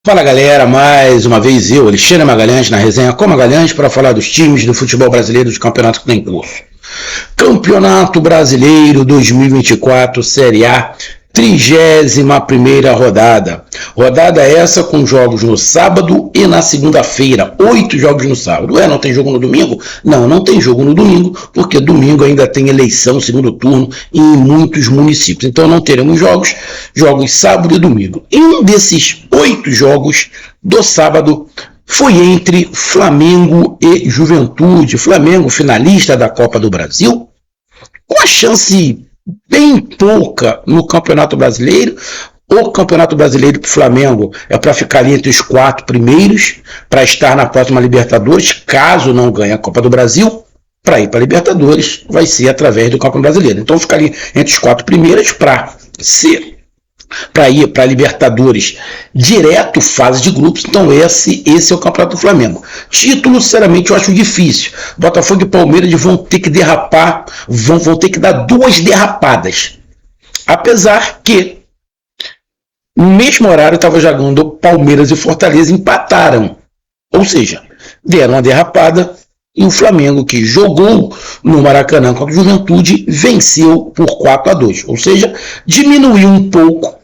Fala galera, mais uma vez eu, Alexandre Magalhães, na resenha com Magalhães para falar dos times do futebol brasileiro de campeonato que tem curso. Campeonato Brasileiro 2024, Série A, 31ª rodada. Rodada essa com jogos no sábado e na segunda-feira. 8 jogos no sábado. Não tem jogo no domingo? Não tem jogo no domingo, porque domingo ainda tem eleição, segundo turno, em muitos municípios. Então não teremos jogos sábado e domingo. E um desses 8 jogos do sábado foi entre Flamengo e Juventude. Flamengo, finalista da Copa do Brasil, com a chance bem pouca no Campeonato Brasileiro. O Campeonato Brasileiro para o Flamengo é para ficar ali entre os 4 primeiros, para estar na próxima Libertadores, caso não ganhe a Copa do Brasil. Para ir para a Libertadores vai ser através do Campeonato Brasileiro. Então ficar ali entre os 4 primeiros para ir para a Libertadores direto, fase de grupos. Então esse é o campeonato do Flamengo. Título, sinceramente, eu acho difícil. Botafogo e Palmeiras vão ter que derrapar, vão ter que dar 2 derrapadas. Apesar que no mesmo horário estava jogando Palmeiras e Fortaleza, empataram. Ou seja, deram uma derrapada e o Flamengo, que jogou no Maracanã contra o Juventude, venceu por 4-2. Ou seja, diminuiu um pouco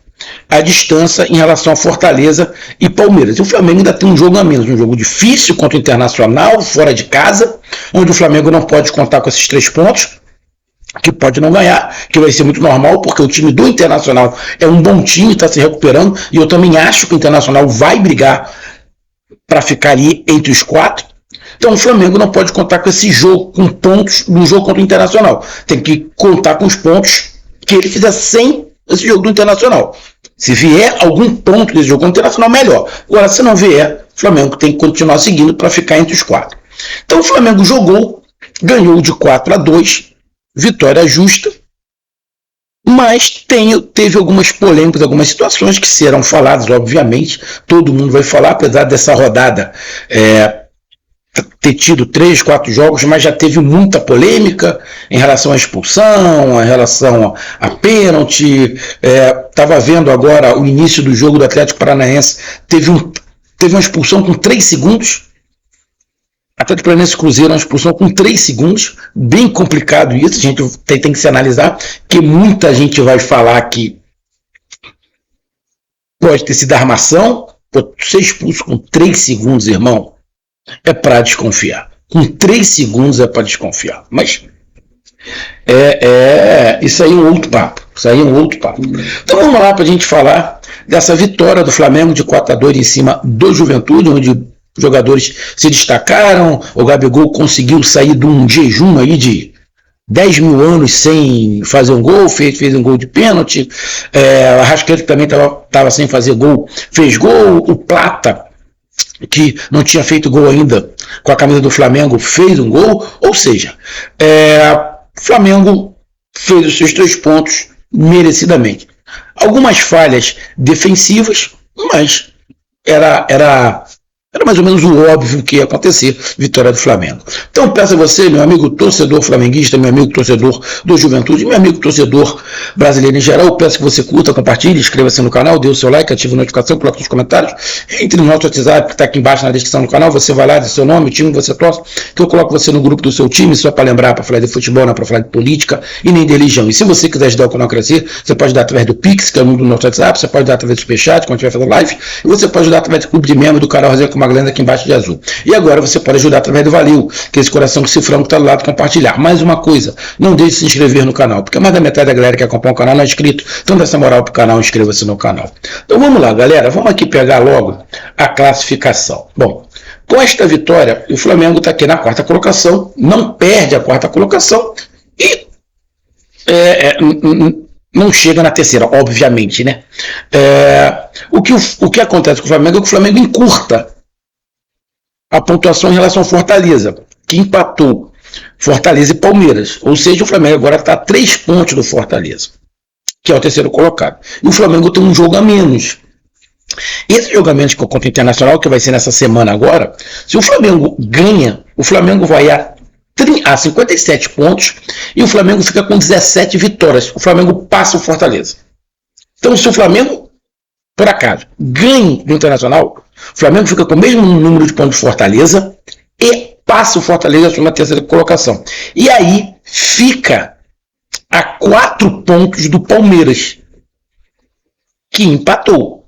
a distância em relação a Fortaleza e Palmeiras. E o Flamengo ainda tem um jogo a menos, um jogo difícil contra o Internacional, fora de casa, onde o Flamengo não pode contar com esses 3 pontos, que pode não ganhar, que vai ser muito normal, porque o time do Internacional é um bom time, está se recuperando, e eu também acho que o Internacional vai brigar para ficar ali entre os 4. Então o Flamengo não pode contar com esse jogo, com pontos do jogo contra o Internacional. Tem que contar com os pontos que ele fizer sem esse jogo do Internacional. Se vier algum ponto desse jogo internacional, melhor. Agora, se não vier, o Flamengo tem que continuar seguindo para ficar entre os 4. Então o Flamengo jogou, ganhou de 4-2, vitória justa, mas teve algumas polêmicas, algumas situações que serão faladas, obviamente, todo mundo vai falar, apesar dessa rodada ter tido 3, 4 jogos, mas já teve muita polêmica em relação à expulsão, em relação a pênalti. Estava vendo agora o início do jogo do Atlético Paranaense, teve uma expulsão com 3 segundos. Atlético Paranaense Cruzeiro, uma expulsão com 3 segundos, bem complicado isso, a gente tem que se analisar, que muita gente vai falar que pode ter sido armação. Ser expulso com 3 segundos, irmão, é para desconfiar. Com 3 segundos é para desconfiar. Mas isso aí é um outro papo. Então vamos lá para a gente falar dessa vitória do Flamengo de 4-2 em cima do Juventude, onde jogadores se destacaram. O Gabigol conseguiu sair de um jejum aí de 10 mil anos sem fazer um gol, fez um gol de pênalti. O Arrascaeta também estava sem fazer gol, fez gol. O Plata, que não tinha feito gol ainda com a camisa do Flamengo, fez um gol. Ou seja, o Flamengo fez os seus 3 pontos merecidamente. Algumas falhas defensivas, mas era mais ou menos o óbvio que ia acontecer, vitória do Flamengo. Então peço a você, meu amigo torcedor flamenguista, meu amigo torcedor do Juventude, meu amigo torcedor brasileiro em geral, peço que você curta, compartilhe, inscreva-se no canal, dê o seu like, ative a notificação, coloque nos comentários, entre no nosso WhatsApp que está aqui embaixo na descrição do canal, você vai lá, diz seu nome, o time que você torce, que eu coloco você no grupo do seu time, só para lembrar, para falar de futebol, não para falar de política e nem de religião. E se você quiser ajudar o canal a crescer, você pode dar através do Pix, que é o número do nosso WhatsApp, você pode dar através do Superchat, quando estiver fazendo live, e você pode ajudar através do clube de membro do canal Resenha com Magalhães aqui embaixo de azul. E agora você pode ajudar através do Valeu, que é esse coração com cifrão que está do lado, compartilhar. Mais uma coisa, não deixe de se inscrever no canal, porque mais da metade da galera que acompanha o canal não é inscrito, então dá essa moral pro canal, inscreva-se no canal. Então vamos lá, galera, vamos aqui pegar logo a classificação. Bom, com esta vitória, o Flamengo está aqui na 4ª colocação, não perde a 4ª colocação e não chega na 3ª, obviamente, né? O que acontece com o Flamengo é que o Flamengo encurta a pontuação em relação ao Fortaleza, que empatou Fortaleza e Palmeiras. Ou seja, o Flamengo agora está a 3 pontos do Fortaleza, que é o 3º colocado. E o Flamengo tem um jogo a menos. Esse jogo a menos contra o Internacional, que vai ser nessa semana agora, se o Flamengo ganha, o Flamengo vai a 57 pontos e o Flamengo fica com 17 vitórias. O Flamengo passa o Fortaleza. Então, se o Flamengo por acaso, ganhe do Internacional, o Flamengo fica com o mesmo número de pontos de Fortaleza e passa o Fortaleza na terceira colocação. E aí fica a 4 pontos do Palmeiras, que empatou.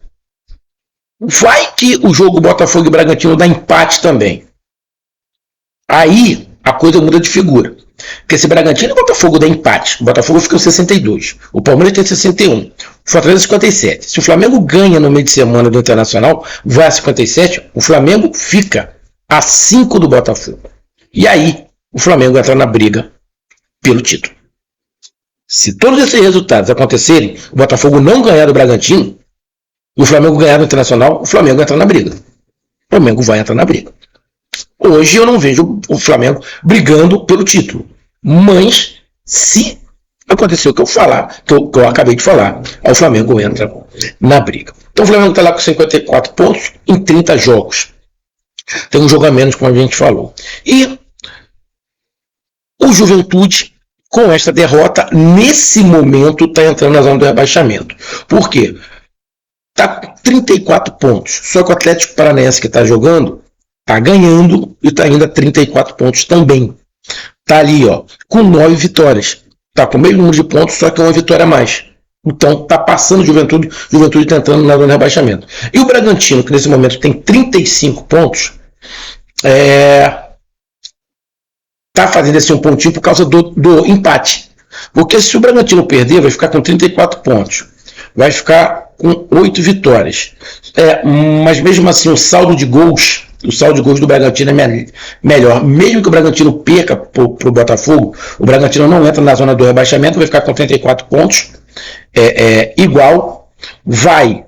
Vai que o jogo Botafogo e Bragantino dá empate também. Aí a coisa muda de figura. Porque se Bragantino e Botafogo dá empate, o Botafogo fica com 62, o Palmeiras tem 61, o Fortaleza 57. Se o Flamengo ganha no meio de semana do Internacional, vai a 57, o Flamengo fica a 5 do Botafogo. E aí o Flamengo entra na briga pelo título. Se todos esses resultados acontecerem, o Botafogo não ganhar do Bragantino, e o Flamengo ganhar do Internacional, o Flamengo entra na briga. O Flamengo vai entrar na briga. Hoje eu não vejo o Flamengo brigando pelo título. Mas, se acontecer o que eu acabei de falar, aí o Flamengo entra na briga. Então o Flamengo está lá com 54 pontos em 30 jogos. Tem um jogo a menos, como a gente falou. E o Juventude, com esta derrota, nesse momento está entrando na zona do rebaixamento. Por quê? Está com 34 pontos. Só que o Atlético Paranaense que está jogando está ganhando e está indo a 34 pontos também. Está ali, ó, com 9 vitórias. Está com o mesmo número de pontos, só que uma vitória a mais. Então está passando Juventude está entrando na zona de rebaixamento. E o Bragantino, que nesse momento tem 35 pontos, está fazendo esse um pontinho por causa do empate. Porque se o Bragantino perder, vai ficar com 34 pontos. Vai ficar com 8 vitórias. Mas mesmo assim, o saldo de gols do Bragantino é melhor. Mesmo que o Bragantino perca para o Botafogo, o Bragantino não entra na zona do rebaixamento, vai ficar com 34 pontos. Igual, vai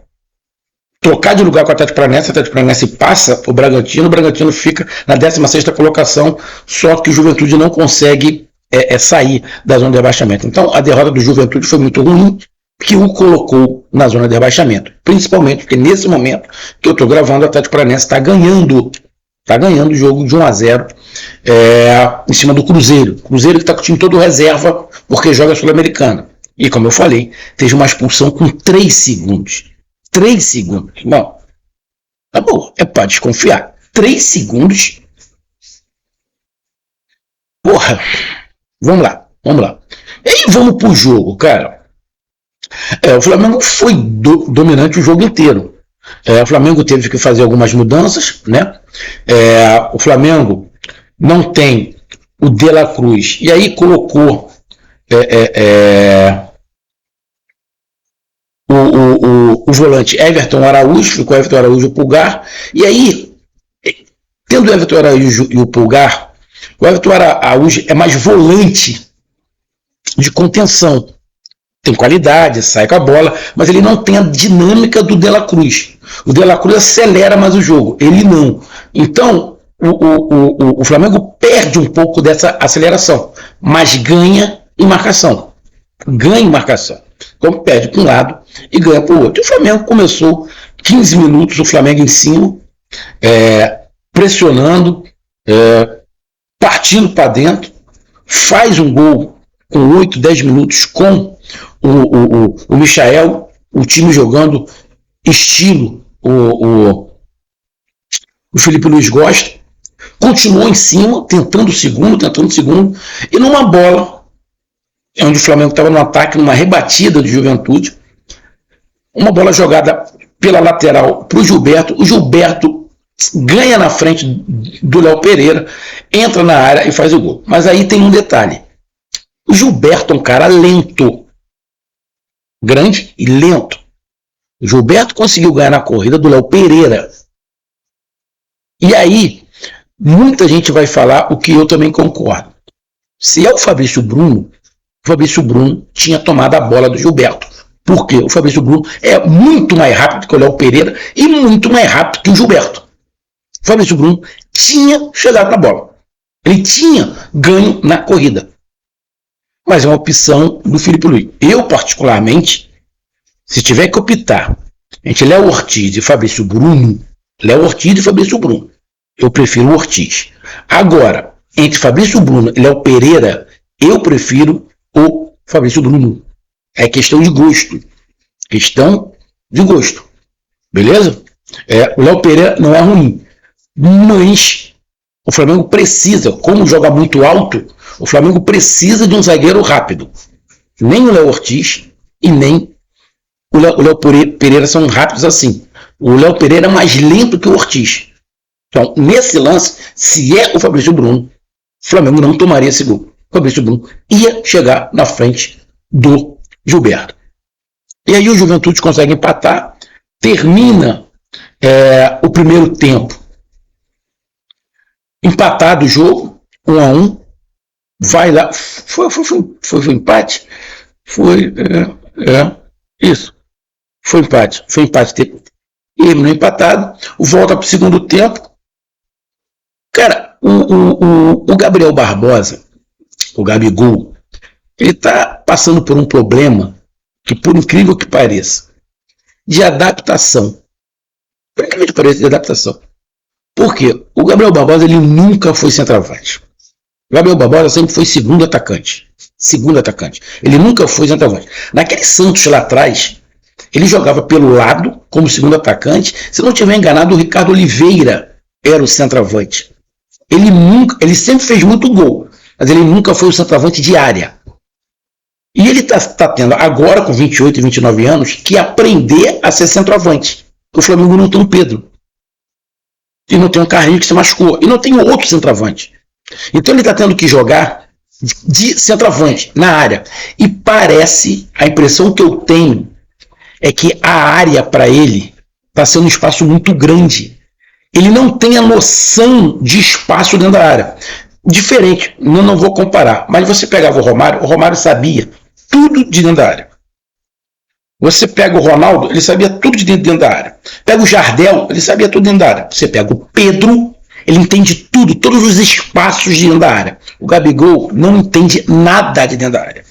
trocar de lugar com o Atlético Paranaense passa o Bragantino fica na 16ª colocação, só que o Juventude não consegue sair da zona de rebaixamento. Então a derrota do Juventude foi muito ruim, que o colocou na zona de rebaixamento. Principalmente porque nesse momento que eu estou gravando, o Atlético Paranaense está ganhando o jogo de 1-0 em cima do Cruzeiro. Cruzeiro que está com o time todo reserva porque joga a Sul-Americana. E como eu falei, teve uma expulsão com 3 segundos. 3 segundos. Bom, tá bom, para desconfiar. 3 segundos. Porra, vamos lá. E aí vamos pro jogo, cara. O Flamengo foi dominante o jogo inteiro. O Flamengo teve que fazer algumas mudanças, né? O Flamengo não tem o De La Cruz, e aí colocou o volante Everton Araújo, ficou Everton Araújo e o Pulgar, e aí, tendo o Everton Araújo e o Pulgar, o Everton Araújo é mais volante de contenção. Tem qualidade, sai com a bola, mas ele não tem a dinâmica do De La Cruz. O De La Cruz acelera mais o jogo, ele não. Então, o Flamengo perde um pouco dessa aceleração, mas ganha em marcação. Como perde para um lado e ganha para o outro. E o Flamengo começou 15 minutos, o Flamengo em cima, pressionando, partindo para dentro, faz um gol com 8, 10 minutos com o Michael, o time jogando estilo o Felipe Luiz gosta, continuou em cima, tentando o segundo, e numa bola, onde o Flamengo estava no ataque, numa rebatida de Juventude, uma bola jogada pela lateral para o Gilberto ganha na frente do Léo Pereira, entra na área e faz o gol. Mas aí tem um detalhe, o Gilberto é um cara lento, grande e lento. O Gilberto conseguiu ganhar na corrida do Léo Pereira. E aí, muita gente vai falar o que eu também concordo. Se é o Fabrício Bruno tinha tomado a bola do Gilberto. Porque o Fabrício Bruno é muito mais rápido que o Léo Pereira e muito mais rápido que o Gilberto. O Fabrício Bruno tinha chegado na bola. Ele tinha ganho na corrida. Mas é uma opção do Felipe Luiz. Eu, particularmente, se tiver que optar entre Léo Ortiz e Fabrício Bruno, eu prefiro o Ortiz. Agora, entre Fabrício Bruno e Léo Pereira, eu prefiro o Fabrício Bruno. É questão de gosto. Beleza? O Léo Pereira não é ruim, mas o Flamengo precisa, como joga muito alto, o Flamengo precisa de um zagueiro rápido. Nem o Léo Ortiz e nem o Léo Pereira são rápidos assim. O Léo Pereira é mais lento que o Ortiz. Então, nesse lance, se é o Fabrício Bruno, o Flamengo não tomaria esse gol. O Fabrício Bruno ia chegar na frente do Gilberto. E aí o Juventude consegue empatar, termina o primeiro tempo empatado o jogo, 1-1, vai lá, foi empate? Isso, foi empate, terminou empatado, volta para o segundo tempo. Cara, o Gabriel Barbosa, o Gabigol, ele está passando por um problema que, por incrível que pareça, de adaptação. Por incrível que pareça, de adaptação. Por quê? O Gabriel Barbosa, ele nunca foi centroavante. O Gabriel Barbosa sempre foi segundo atacante. Ele nunca foi centroavante. Naquele Santos lá atrás, ele jogava pelo lado, como segundo atacante. Se não tiver enganado, o Ricardo Oliveira era o centroavante. Ele sempre fez muito gol, mas ele nunca foi o centroavante de área. E ele está tendo, agora com 28 e 29 anos, que aprender a ser centroavante. O Flamengo não tem um Pedro. E não tem um Carlinhos que se machucou. E não tem outro centroavante. Então ele está tendo que jogar de centroavante na área. E parece, a impressão que eu tenho, é que a área para ele está sendo um espaço muito grande. Ele não tem a noção de espaço dentro da área. Diferente, não vou comparar, mas você pegava o Romário sabia tudo de dentro da área. Você pega o Ronaldo, ele sabia tudo de dentro da área. Pega o Jardel, ele sabia tudo dentro da área. Você pega o Pedro, ele entende tudo, todos os espaços de dentro da área. O Gabigol não entende nada de dentro da área.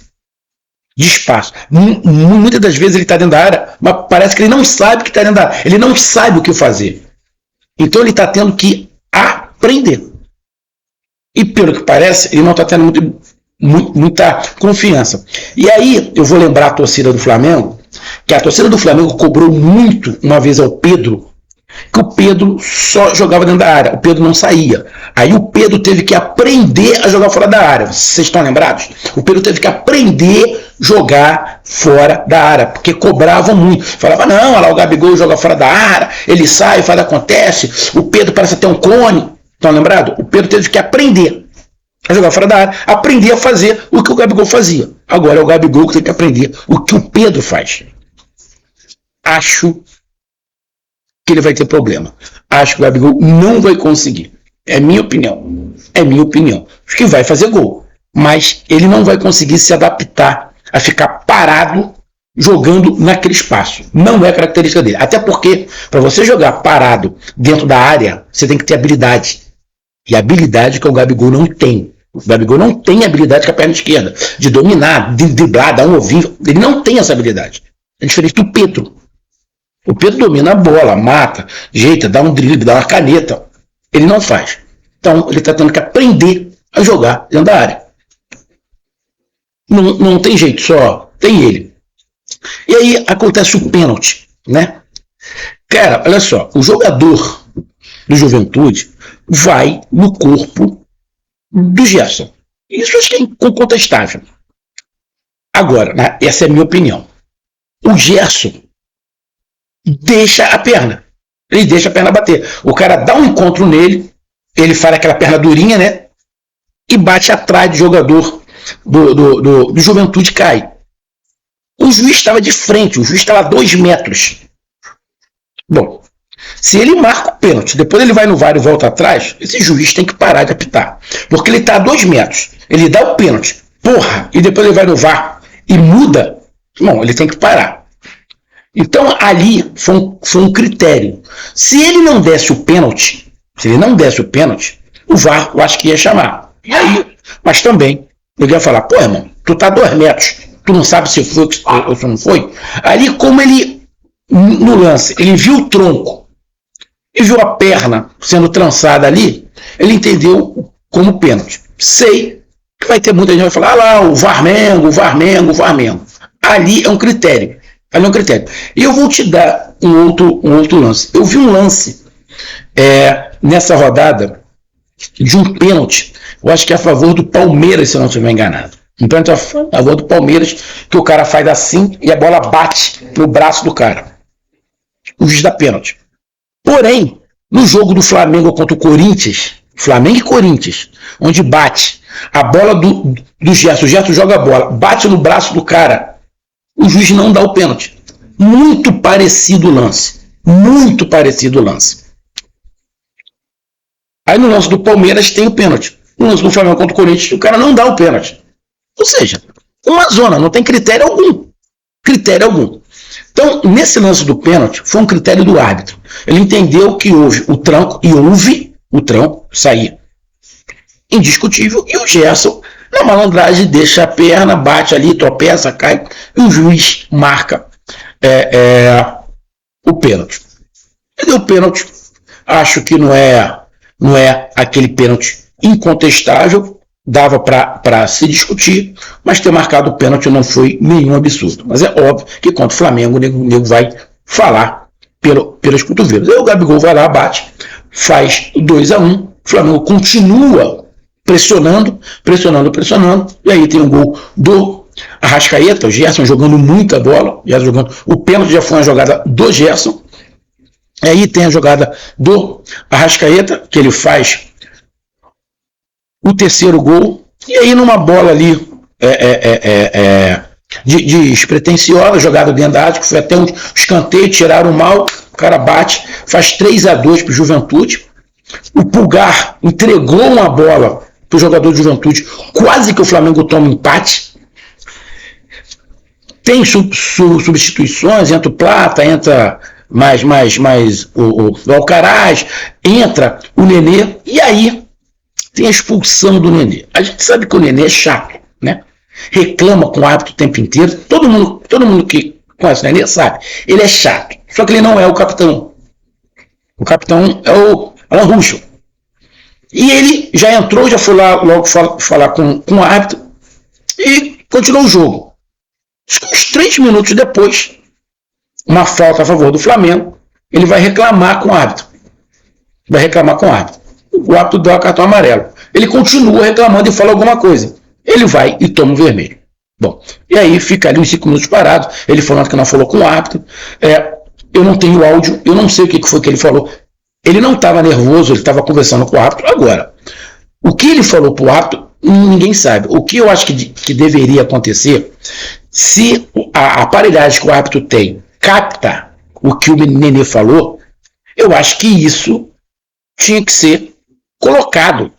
De espaço. Muitas das vezes ele está dentro da área, mas parece que ele não sabe que está dentro da área. Ele não sabe o que fazer. Então ele está tendo que aprender. E pelo que parece, ele não está tendo muita confiança. E aí eu vou lembrar a torcida do Flamengo, que a torcida do Flamengo cobrou muito uma vez ao Pedro, que o Pedro só jogava dentro da área, o Pedro não saía. Aí o Pedro teve que aprender a jogar fora da área. Vocês estão lembrados? O Pedro teve que aprender a jogar fora da área, porque cobravam muito. Falava, não, olha lá, o Gabigol joga fora da área, ele sai, faz, acontece, o Pedro parece até um clone. Estão lembrados? O Pedro teve que aprender a jogar fora da área, aprender a fazer o que o Gabigol fazia. Agora é o Gabigol que tem que aprender o que o Pedro faz. Acho que ele vai ter problema. Acho que o Gabigol não vai conseguir. É minha opinião. Acho que vai fazer gol, mas ele não vai conseguir se adaptar a ficar parado jogando naquele espaço. Não é característica dele. Até porque, para você jogar parado dentro da área, você tem que ter habilidade. E a habilidade que o Gabigol não tem. O Gabigol não tem habilidade com a perna esquerda, de dominar, de driblar, dar um ovinho. Ele não tem essa habilidade. É diferente do Pedro. O Pedro domina a bola, mata, jeita, dá um drible, dá uma caneta. Ele não faz. Então, ele está tendo que aprender a jogar dentro da área. Não tem jeito, só tem ele. E aí acontece o pênalti, né? Cara, olha só, o jogador do Juventude vai no corpo do Gerson. Isso acho que é incontestável. Agora, né, essa é a minha opinião. O Gerson deixa a perna. Ele deixa a perna bater. O cara dá um encontro nele, ele faz aquela perna durinha, né? E bate atrás do jogador do Juventude, cai. O juiz estava de frente, o juiz estava a 2 metros. Bom, se ele marca o pênalti, depois ele vai no VAR e volta atrás, esse juiz tem que parar de apitar. Porque ele está a 2 metros, ele dá o pênalti, porra, e depois ele vai no VAR e muda, bom, ele tem que parar. Então ali foi um critério. Se ele não desse o pênalti, o VAR eu acho que ia chamar. E aí, mas também, eu ia falar, pô, irmão, tu tá a 2 metros, tu não sabe se foi ou se não foi. Ali, como ele, no lance, ele viu o tronco e viu a perna sendo trançada ali, ele entendeu como pênalti. Sei que vai ter muita gente que vai falar, lá, o Varmengo. Ali é um critério. Ali é um critério. E eu vou te dar um outro lance. Eu vi um lance nessa rodada de um pênalti, eu acho que é a favor do Palmeiras, se eu não estiver enganado. Um pênalti a favor do Palmeiras, que o cara faz assim e a bola bate no braço do cara. O juiz dá pênalti. Porém, no jogo do Flamengo contra o Corinthians, Flamengo e Corinthians, onde bate a bola do Gerson, o Gerson joga a bola, bate no braço do cara, o juiz não dá o pênalti. Muito parecido o lance. Muito parecido o lance. Aí no lance do Palmeiras tem o pênalti. No lance do Flamengo contra o Corinthians, o cara não dá o pênalti. Ou seja, uma zona, não tem critério algum. Critério algum. Então, nesse lance do pênalti, foi um critério do árbitro. Ele entendeu que houve o tranco, e houve o tranco, sair indiscutível, e o Gerson, na malandragem, deixa a perna, bate ali, tropeça, cai, e o juiz marca o pênalti. Ele deu o pênalti, acho que não é aquele pênalti incontestável, dava para se discutir, mas ter marcado o pênalti não foi nenhum absurdo. Mas é óbvio que contra o Flamengo o nego vai falar pelas cotovelas. Aí o Gabigol vai lá, bate, faz 2-1, o Flamengo continua pressionando, e aí tem um gol do Arrascaeta, o Gerson jogando muita bola, o pênalti já foi uma jogada do Gerson, e aí tem a jogada do Arrascaeta, que ele faz o terceiro gol, e aí numa bola ali despretensiosa, jogada dentro da área, que foi até um escanteio, tiraram mal, o cara bate, faz 3-2 para o Juventude, o Pulgar entregou uma bola para o jogador de Juventude, quase que o Flamengo toma empate. Tem substituições, entra o Plata, entra mais o Alcaraz, entra o Nenê, e aí tem a expulsão do Nenê. A gente sabe que o Nenê é chato, né? Reclama com o árbitro o tempo inteiro. Todo mundo que conhece o Nenê sabe. Ele é chato. Só que ele não é o capitão. O capitão é o Alan Ruschel. E ele já entrou, já foi lá logo falar com o árbitro e continuou o jogo. Uns 3 minutos depois, uma falta a favor do Flamengo, ele vai reclamar com o árbitro. O árbitro dá o cartão amarelo. Ele continua reclamando e fala alguma coisa. Ele vai e toma o vermelho. Bom, e aí fica ali uns 5 minutos parado, ele falando que não falou com o árbitro. Eu não tenho áudio, eu não sei o que foi que ele falou. Ele não estava nervoso, ele estava conversando com o árbitro. Agora, o que ele falou para o árbitro, ninguém sabe. O que eu acho que deveria acontecer, se a aparelhagem que o árbitro tem capta o que o Nenê falou, eu acho que isso tinha que ser colocado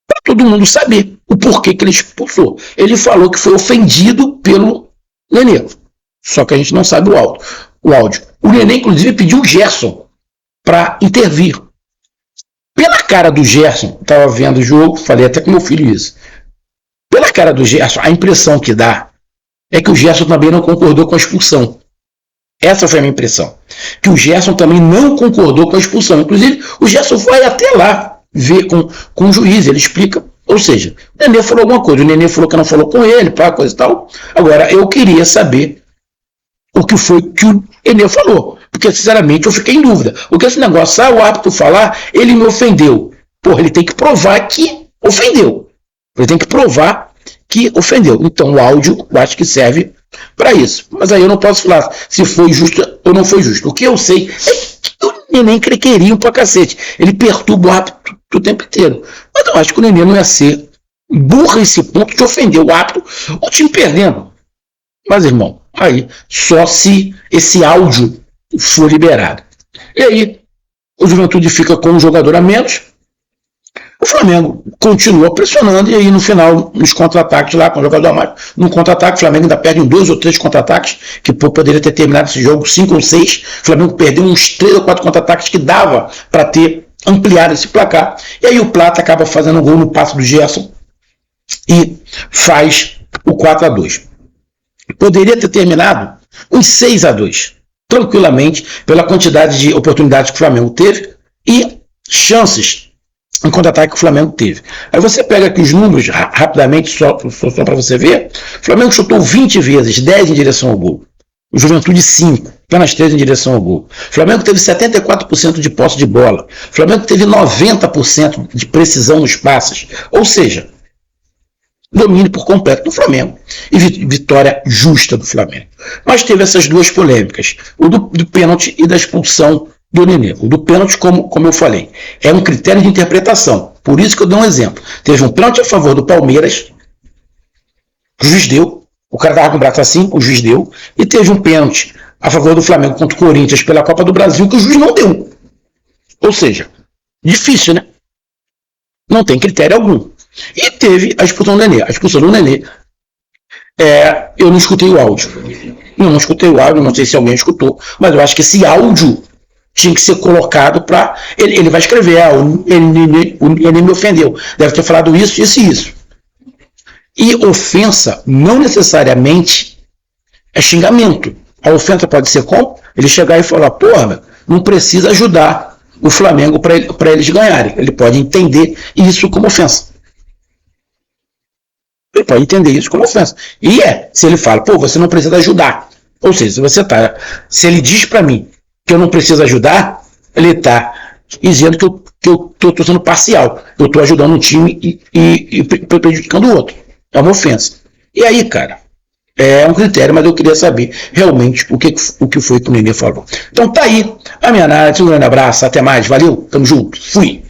para todo mundo saber o porquê que ele expulsou. Ele falou que foi ofendido pelo Nenê, só que a gente não sabe o áudio. O Nenê, inclusive, pediu o Gerson para intervir. Pela cara do Gerson, estava vendo o jogo, falei até com meu filho isso. Pela cara do Gerson, a impressão que dá é que o Gerson também não concordou com a expulsão. Essa foi a minha impressão. Que o Gerson também não concordou com a expulsão. Inclusive, o Gerson vai até lá ver com o juiz, ele explica. Ou seja, o Nenê falou alguma coisa, o Nenê falou que não falou com ele, coisa e tal. Agora, eu queria saber o que foi que o Nenê falou. Porque, sinceramente, eu fiquei em dúvida. Porque esse negócio, o árbitro falar, ele me ofendeu. Porra, ele tem que provar que ofendeu. Então, o áudio, eu acho que serve para isso. Mas aí eu não posso falar se foi justo ou não foi justo. O que eu sei é que o Nenê queria pra cacete. Ele perturba o árbitro o tempo inteiro. Mas eu acho que o Nenê não ia ser burro esse ponto de ofender o árbitro, o time perdendo. Mas, irmão, aí só se esse áudio for liberado. E aí, o Juventude fica com um jogador a menos. O Flamengo continua pressionando, e aí no final, nos contra-ataques lá, com o jogador a mais, no contra-ataque, o Flamengo ainda perde 2 ou 3 contra-ataques, que poderia ter terminado esse jogo 5 ou 6. O Flamengo perdeu uns 3 ou 4 contra-ataques que dava para ter ampliado esse placar. E aí o Plata acaba fazendo um gol no passe do Gerson e faz o 4-2. Poderia ter terminado uns 6-2, tranquilamente, pela quantidade de oportunidades que o Flamengo teve e chances em contra-ataque que o Flamengo teve. Aí você pega aqui os números, rapidamente, só para você ver. O Flamengo chutou 20 vezes, 10 em direção ao gol. O Juventude 5, apenas 3 em direção ao gol. O Flamengo teve 74% de posse de bola. O Flamengo teve 90% de precisão nos passes. Ou seja, domínio por completo do Flamengo. E vitória justa do Flamengo. Mas teve essas duas polêmicas. O do pênalti e da expulsão do Nenê. O do pênalti, como eu falei, é um critério de interpretação. Por isso que eu dei um exemplo. Teve um pênalti a favor do Palmeiras, o juiz deu. O cara estava com o braço assim, o juiz deu. E teve um pênalti a favor do Flamengo contra o Corinthians pela Copa do Brasil que o juiz não deu. Ou seja, difícil, né? Não tem critério algum. E teve a expulsão do Nenê. A expulsão do Nenê, eu não escutei o áudio. Eu não escutei o áudio, não sei se alguém escutou, mas eu acho que esse áudio tinha que ser colocado para... Ele vai escrever, o Nenê me ofendeu. Deve ter falado isso, isso e isso. E ofensa não necessariamente é xingamento. A ofensa pode ser como? Ele chegar e falar, porra, não precisa ajudar o Flamengo para eles ganharem. Ele pode entender isso como ofensa. Ele pode entender isso como ofensa. E se ele fala, pô, você não precisa ajudar. Ou seja, se ele diz para mim que eu não preciso ajudar, ele está dizendo que eu estou sendo parcial. Eu estou ajudando um time e prejudicando o outro. É uma ofensa. E aí, cara, é um critério, mas eu queria saber realmente o que foi que o Nenê falou. Então tá aí a minha análise. Um grande abraço, até mais, valeu, tamo junto, fui.